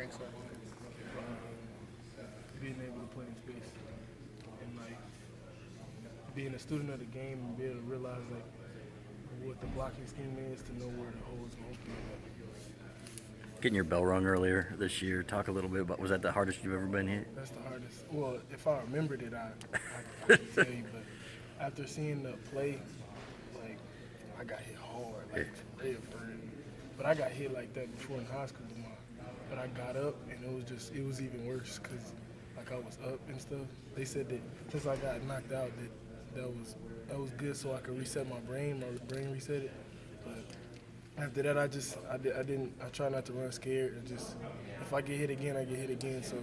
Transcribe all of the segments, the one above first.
strengths are? Being able to play in space and like being a student of the game and be able to realize like what the blocking scheme is to know where the holes and opening at. Getting your bell rung earlier this year. Talk a little bit about, was that the hardest you've ever been hit? That's the hardest. Well, if I remembered it, I can tell you. But after seeing the play, like I got hit hard, like for real. But I got hit like that before in high school, but I got up and it was even worse because like I was up and stuff. They said that since I got knocked out, that was good so I could reset my brain reset it. But after that, I try not to run scared. If I get hit again, I get hit again. So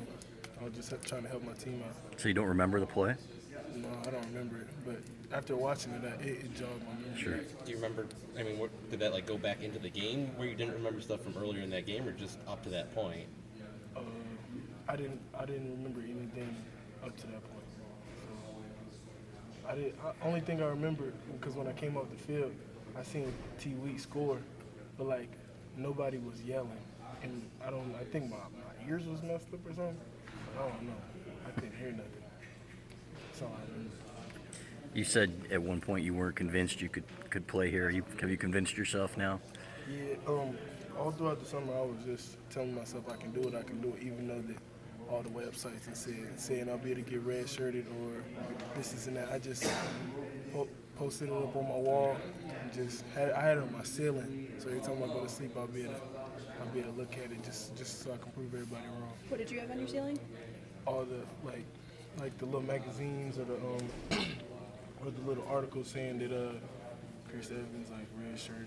I was just trying to help my team out. So you don't remember the play? No, I don't remember it. But after watching it jogged my memory. Sure. Do you remember, I mean, did that like go back into the game where you didn't remember stuff from earlier in that game or just up to that point? I didn't remember anything up to that point. Only thing I remember, because when I came off the field, I seen T. Wheat score, but like nobody was yelling, and I think my ears was messed up or something. I don't know. I couldn't hear nothing. That's all I remember. You said at one point you weren't convinced you could play here. Have you convinced yourself now? Yeah. All throughout the summer, I was just telling myself I can do it, even though that all the websites and saying I'll be able to get red shirted or this and that. I just posted it up on my wall and I had it on my ceiling. So every time I go to sleep, I'll be able to look at it just so I can prove everybody wrong. What did you have on your ceiling? All the like the little magazines or or the little articles saying that Chris Evans like red shirted,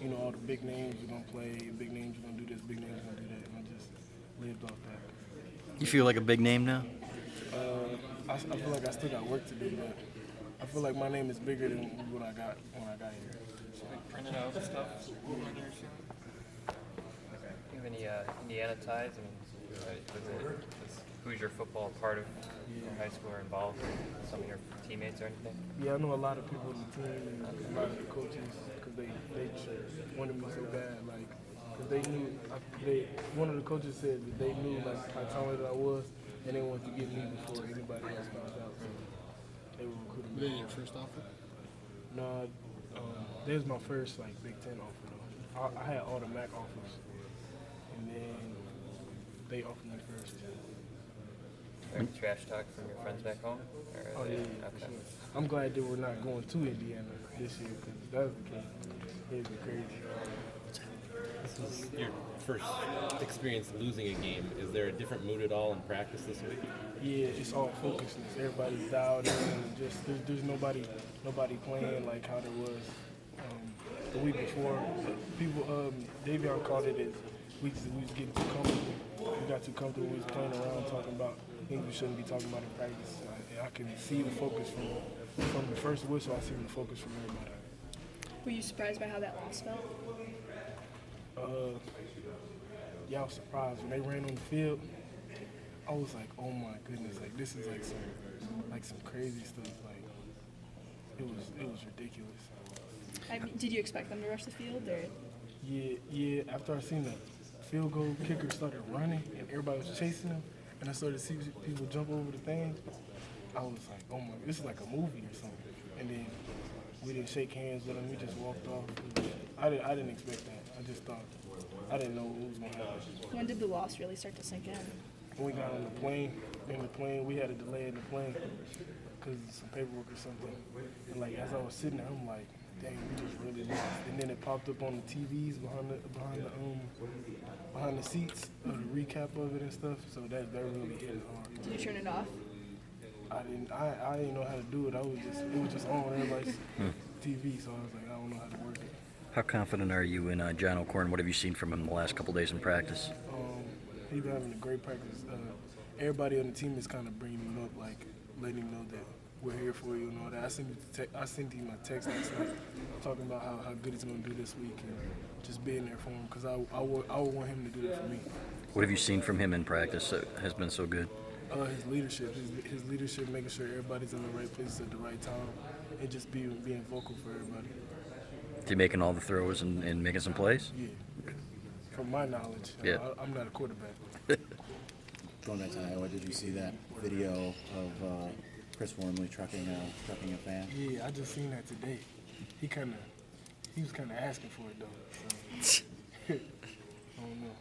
and all the big names are gonna play, big names are gonna do this, big names are gonna do that, and I just lived off that. You feel like a big name now? I feel like I still got work to do, but I feel like my name is bigger than what I got when I got here. Printed out stuff. Do you have any Indiana ties? I mean, who's your football part of your high school or involved with some of your teammates or anything? Yeah, I know a lot of people on the team and a lot of the coaches because they wanted me so bad. Like, cause they knew, one of the coaches said that they knew like how talented I was and they wanted to get me before anybody else found out. So they were recruiting me. Were they your first offer? No, there's my first like Big Ten offer though. I had all the MAC offers, and then they offered me first. Or trash talk from your friends back home? Oh yeah, for sure. I'm glad that we're not going to Indiana this year because if that was the case, it'd be crazy. This was your first experience losing a game. Is there a different mood at all in practice this week? Yeah, it's all focusness. Everybody's dialed in, and just there's nobody playing like how there was the week before. People, Davion called it as we was getting too comfortable. We got too comfortable. We was playing around talking about things we shouldn't be talking about in practice. I can see the focus from the first whistle. I see the focus from everybody. Were you surprised by how that loss felt? Yeah, I was surprised when they ran on the field. I was like, oh my goodness, like this is like some crazy stuff. Like it was ridiculous. Did you expect them to rush the field, or? Yeah. After I seen the field goal kicker started running and everybody was chasing him, and I started to see people jump over the thing, I was like, oh my, this is like a movie or something. And then we didn't shake hands with him. We just walked off. I didn't expect that. I just thought, I didn't know what was going to happen. When did the loss really start to sink in? When we got on the plane, we had a delay in the plane because of some paperwork or something. And like as I was sitting there, I'm like, dang, we just really lost. And then it popped up on the TVs behind the seats, the recap of it and stuff. So that really hit it hard. Did you turn it off? I didn't know how to do it. It was just on everybody's TV. So I was like, I don't know how to work it. How confident are you in John O'Korn? What have you seen from him the last couple days in practice? He's been having a great practice. Everybody on the team is kind of bringing him up, like letting him know that we're here for you and all that. I sent him a text last night talking about how good he's going to do this week and just being there for him because I would want him to do that for me. What have you seen from him in practice that has been so good? His leadership, making sure everybody's in the right place at the right time, and just being vocal for everybody. Is he making all the throws and making some plays? Yeah. from my knowledge. Yeah. I'm not a quarterback. Going back to Iowa, did you see that video of Chris Wormley trucking a fan? Yeah, I just seen that today. He was kind of asking for it though. So. I don't know.